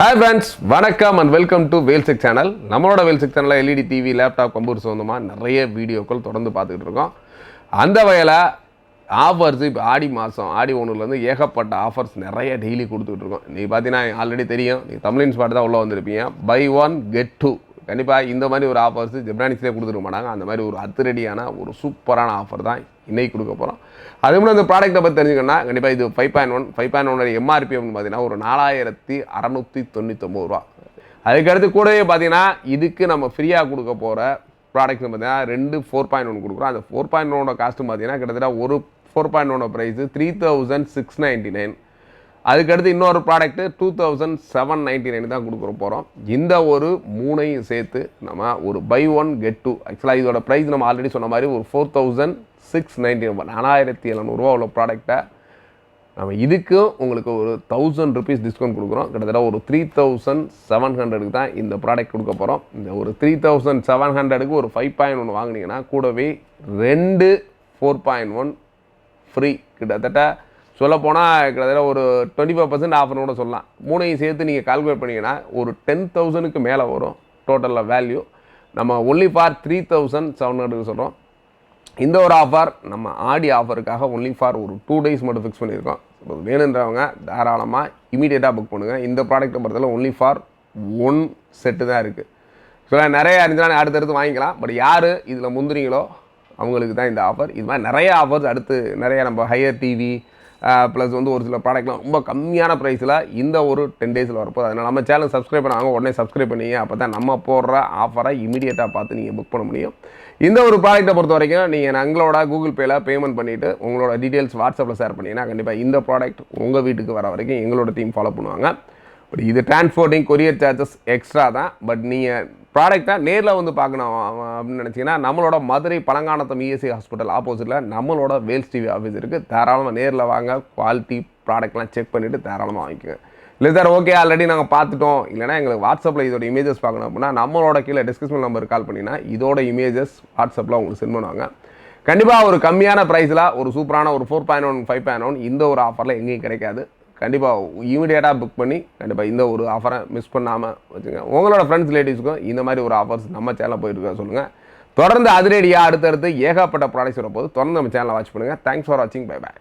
Hi friends, வணக்கம் and welcome to வேல்செக் channel. நம்மளோட வேல்செக் சேனலில் எல்இடி டிவி, லேப்டாப், கம்ப்யூட்டர் சொந்தமாக நிறைய வீடியோக்கள் தொடர்ந்து பார்த்துக்கிட்டு இருக்கோம். அந்த வகையில் ஆஃபர்ஸ் இப்போ ஆடி மாதம், ஆடி 1லேருந்து ஏகப்பட்ட ஆஃபர்ஸ் நிறைய டெய்லி கொடுத்துக்கிட்டு இருக்கோம். நீ பார்த்தீங்கன்னா ஆல்ரெடி தெரியும், நீ தமிழின் ஸ்பாட் தான் உள்ளே வந்திருப்பீங்க. Buy one get two. கண்டிப்பாக இந்த மாதிரி ஒரு ஆஃபர்ஸ் ஜெப்ரானிக்ஸ்லேயே கொடுத்துருக்க மாட்டாங்க. அந்த மாதிரி ஒரு அதிரடியான ஒரு சூப்பரான ஆஃபர் தான் இன்றைக்கி கொடுக்க போகிறோம். அது முன்னாடி இந்த ப்ராடக்ட்டை பற்றி தெரிஞ்சுக்கணும்னா கண்டிப்பாக இது 5.1 எம்ஆர்பி அப்படின்னு பார்த்தீங்கன்னா ஒரு 4699 ரூபா. அதுக்கடுத்து கூடவே பார்த்தீங்கன்னா இதுக்கு நம்ம ஃப்ரீயாக கொடுக்க போகிற ப்ராடக்ட்ஸ் பார்த்தீங்கன்னா 2 4.1 கொடுக்குறோம். அந்த 4.1 காஸ்ட்டு பார்த்தீங்கன்னா கிட்டத்தட்ட ஒரு 4.1 ப்ரைஸு 3699. அதுக்கடுத்து இன்னொரு ப்ராடக்ட்டு 2799 தான் கொடுக்குற போகிறோம். இந்த ஒரு மூணையும் சேர்த்து நம்ம ஒரு பை ஒன் கெட் டூ. ஆக்சுவலாக இதோட ப்ரைஸ் நம்ம ஆல்ரெடி சொன்ன மாதிரி ஒரு 4690, 4700 உள்ள ப்ராடக்டை நம்ம இதுக்கும் உங்களுக்கு ஒரு 1000 ருபீஸ் டிஸ்கவுண்ட் கொடுக்குறோம். கிட்டத்தட்ட ஒரு 3700 தான் இந்த ப்ராடக்ட் கொடுக்க போகிறோம். இந்த ஒரு 3700 ஒரு 5.1 வாங்கினீங்கன்னா கூடவே 2 4.1 ஃப்ரீ. கிட்டத்தட்ட சொல்லப்போனால் கிட்டத்தட்ட ஒரு 25% ஆஃபர்னு கூட சொல்லலாம். மூணையும் சேர்த்து நீங்கள் கால்குலேட் பண்ணிங்கன்னா ஒரு 10,000க்கு மேலே வரும் டோட்டலில் வேல்யூ. நம்ம ஒன்லி ஃபார் 3700 சொல்கிறோம். இந்த ஒரு ஆஃபர் நம்ம ஆடி ஆஃபருக்காக ஒன்லி ஃபார் ஒரு 2 days மட்டும் ஃபிக்ஸ் பண்ணியிருக்கோம். வேணுன்றவங்க தாராளமாக இமீடியட்டாக புக் பண்ணுங்கள். இந்த ப்ராடக்ட்டை பொறுத்தவரை ஒன்லி ஃபார் 1 செட்டு தான் இருக்குது. ஸோ நிறைய இருந்துச்சுன்னா அடுத்தடுத்து வாங்கிக்கலாம். பட் யார் இதில் முந்திரிங்களோ அவங்களுக்கு தான் இந்த ஆஃபர். இது மாதிரி நிறைய ஆஃபர்ஸ் அடுத்து நிறைய நம்ம ஹையர் டிவி ப்ளஸ் வந்து ஒரு சில ப்ராடக்ட்லாம் ரொம்ப கம்மியான ப்ரைஸில் இந்த ஒரு 10 days வரப்போது. அதனால் நம்ம சேனல் சப்ஸ்கிரைப் பண்ணாங்க, உடனே சப்ஸ்கிரைப் பண்ணிங்க. அப்போ தான் நம்ம போடுற ஆஃபரை இமீடியட்டாக பார்த்து நீங்கள் புக் பண்ண முடியும். இந்த ஒரு ப்ராடக்ட்டை பொறுத்த வரைக்கும் நீங்கள் எங்களோட கூகுள் பேயில் பேமெண்ட் பண்ணிவிட்டு உங்களோட டீட்டெயில்ஸ் வாட்ஸ்அப்பில் ஷேர் பண்ணிங்கன்னா கண்டிப்பாக இந்த ப்ராடக்ட் உங்கள் வீட்டுக்கு வர வரைக்கும் எங்களோட டீம் ஃபாலோ பண்ணுவாங்க. பட் இது டிரான்ஸ்போர்ட்டிங் கொரியர் சார்ஜஸ் எக்ஸ்ட்ரா தான். பட் நீங்கள் ப்ராடக்டாக நேரில் வந்து பார்க்கணும் அப்படின்னு நினச்சிங்கன்னா நம்மளோட மதுரை பழங்கானத்தம் இஎஸ்ஐ ஹாஸ்பிட்டல் ஆப்போசிட்டில் நம்மளோட வேல்ஸ் டிவி ஆஃபீஸ் இருக்குது. தாராளமாக நேரில் வாங்க, குவாலிட்டி ப்ராடக்ட்லாம் செக் பண்ணிவிட்டு தாராளமாக வாங்கிக்கோங்க. இல்லை சார் ஓகே ஆல்ரெடி நாங்கள் பார்த்துட்டோம், இல்லைனா எங்களுக்கு வாட்ஸ்அப்பில் இதோட இமேஜஸ் பார்க்கணும் அப்படின்னா நம்மளோட கீழே டிஸ்கிரிப்ஷன் நம்பர் கால் பண்ணிங்கன்னா இதோட இமேஜஸ் வாட்ஸ்அப்பில் உங்களுக்கு சென்ட் பண்ணுவாங்க. கண்டிப்பாக ஒரு கம்மியான ப்ரைஸில் ஒரு சூப்பரான ஒரு 4.1 5.1 இந்த ஒரு ஆஃபரில் எங்கேயும் கிடைக்காது. கண்டிப்பாக இமீடியட்டாக புக் பண்ணி கண்டிப்பாக இந்த ஒரு ஆஃபரை மிஸ் பண்ணாமல் வச்சுங்க. உங்களோட ஃப்ரெண்ட்ஸ் ரிலேட்டிவ்ஸுக்கும் இந்த மாதிரி ஒரு ஆஃபர்ஸ் நம்ம சேனலில் போயிட்டு சொல்லுங்கள். தொடர்ந்து அதிரடியாக அடுத்தடுத்து ஏகப்பட்ட ப்ராடக்ட்ஸ் வரப்போது தொடர்ந்து நம்ம சேனலை வாட்ச் பண்ணுங்கள். தேங்க்ஸ் ஃபார் வாட்சிங். Bye bye.